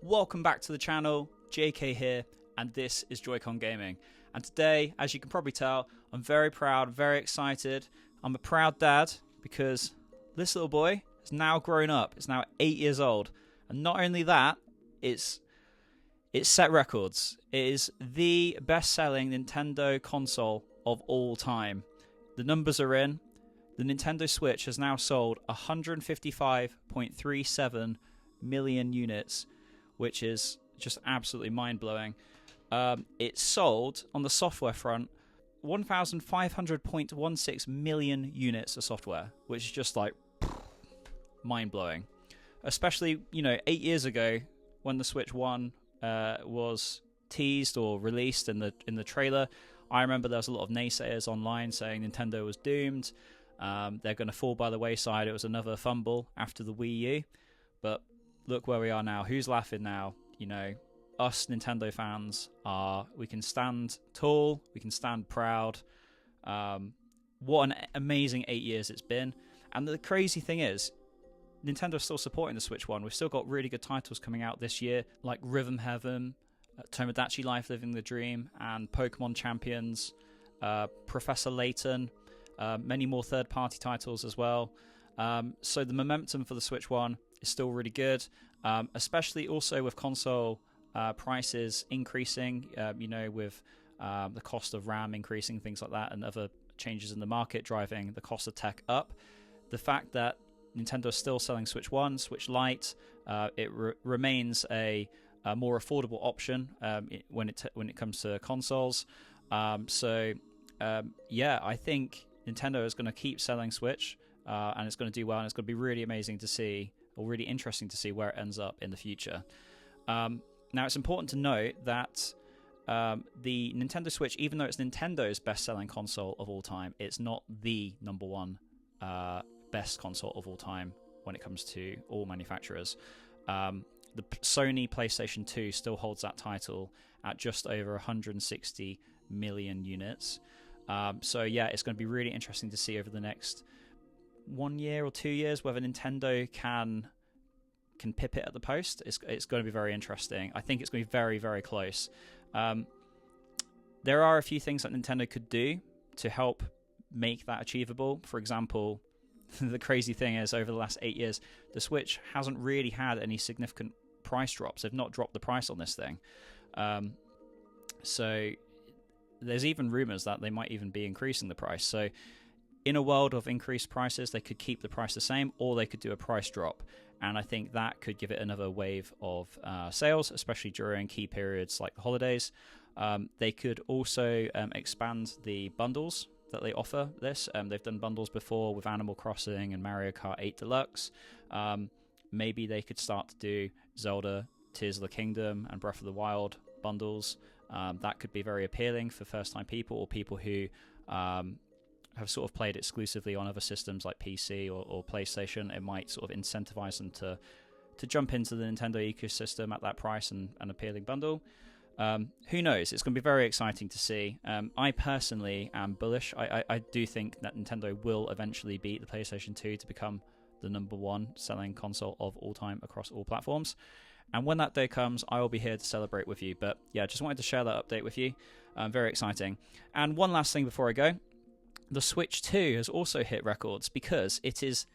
Welcome back to the channel, JK here, and this is Joy-Con Gaming. And today, as you can probably tell, I'm very proud, very excited. I'm a proud dad because this little boy has now grown up. It's now 8 years old. And not only that, it's set records. It is the best-selling Nintendo console of all time. The numbers are in. The Nintendo Switch has now sold 155.37 million units, which is just absolutely mind-blowing. It sold, on the software front, 1,500.16 million units of software, which is just like mind-blowing. Especially, 8 years ago when the Switch 1 was teased or released in the trailer. I remember there was a lot of naysayers online saying Nintendo was doomed. They're going to fall by the wayside. It was another fumble after the Wii U. But look where we are now. Who's laughing now? Us Nintendo fans we can stand tall, we can stand proud. What an amazing 8 years it's been. And the crazy thing is, Nintendo's still supporting the Switch 1. We've still got really good titles coming out this year, like Rhythm Heaven, Tomodachi Life Living the Dream, and Pokemon Champions, Professor Layton, many more third-party titles as well. So the momentum for the Switch 1 is still really good, especially also with console prices increasing, with the cost of RAM increasing, things like that, and other changes in the market driving the cost of tech up. The fact that Nintendo is still selling Switch 1, Switch Lite, it remains a more affordable option when it comes to consoles. I think Nintendo is going to keep selling Switch, and it's going to do well, and it's going to be really amazing to see, or really interesting to see where it ends up in the future. Now, it's important to note that the Nintendo Switch, even though it's Nintendo's best-selling console of all time, it's not the number one best console of all time when it comes to all manufacturers. The Sony PlayStation 2 still holds that title at just over 160 million units. It's going to be really interesting to see over the next 1 year or 2 years whether Nintendo can pip it at the post. It's going to be very interesting. I think it's going to be very, very close. There are a few things that Nintendo could do to help make that achievable. For example, the crazy thing is, over the last 8 years, the Switch hasn't really had any significant price drops. They've not dropped the price on this thing. So there's even rumors that they might even be increasing the price. So in a world of increased prices, they could keep the price the same, or they could do a price drop. And I think that could give it another wave of sales, especially during key periods like the holidays. They could also expand the bundles that they offer this. They've done bundles before with Animal Crossing and Mario Kart 8 Deluxe. Maybe they could start to do Zelda, Tears of the Kingdom, and Breath of the Wild bundles. That could be very appealing for first-time people, or people who have sort of played exclusively on other systems like PC or PlayStation. It might sort of incentivize them to jump into the Nintendo ecosystem at that price and an appealing bundle. Who knows? It's going to be very exciting to see. I personally am bullish. I do think that Nintendo will eventually beat the PlayStation 2 to become the number one selling console of all time across all platforms. And when that day comes, I will be here to celebrate with you. But yeah, just wanted to share that update with you. Very exciting. And one last thing before I go. The Switch 2 has also hit records because it's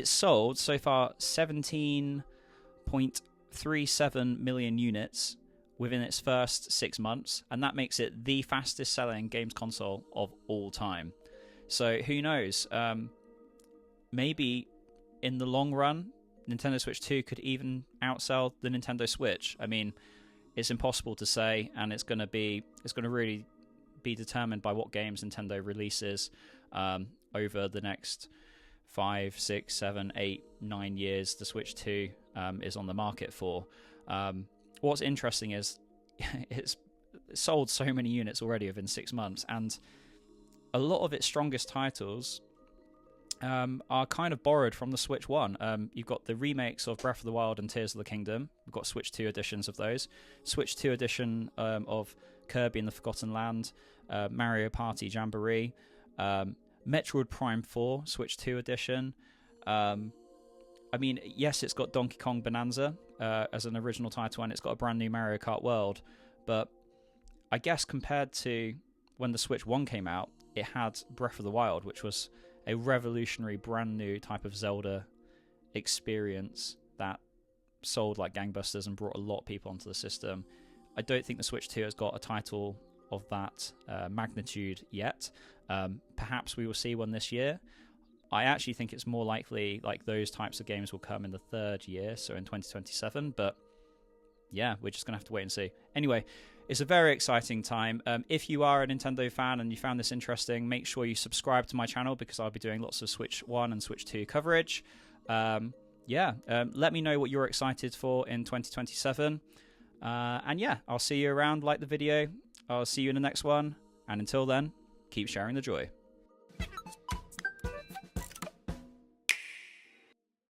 sold so far 17.37 million units within its first 6 months, and that makes it the fastest selling games console of all time. So who knows? Maybe in the long run, Nintendo Switch 2 could even outsell the Nintendo Switch. I mean, it's impossible to say, and it's going to really be determined by what games Nintendo releases over the next 5, 6, 7, 8, 9 years the Switch 2 is on the market for. What's interesting is it's sold so many units already within 6 months, and a lot of its strongest titles are kind of borrowed from the Switch 1. You've got the remakes of Breath of the Wild and Tears of the Kingdom. We've got Switch 2 editions of those. Switch 2 edition of Kirby and the Forgotten Land, Mario Party Jamboree, Metroid Prime 4, Switch 2 edition. I mean, yes, it's got Donkey Kong Bonanza, as an original title, and it's got a brand new Mario Kart World. But I guess compared to when the Switch 1 came out, it had Breath of the Wild, which was a revolutionary, brand new type of Zelda experience that sold like gangbusters and brought a lot of people onto the system. I don't think the Switch 2 has got a title of that magnitude yet. Perhaps we will see one this year. I actually think it's more likely like those types of games will come in the third year, so in 2027. But yeah, we're just going to have to wait and see. Anyway, it's a very exciting time. If you are a Nintendo fan and you found this interesting, make sure you subscribe to my channel because I'll be doing lots of Switch 1 and Switch 2 coverage. Let me know what you're excited for in 2027. And yeah, I'll see you around. Like the video. I'll see you in the next one. And until then, keep sharing the joy.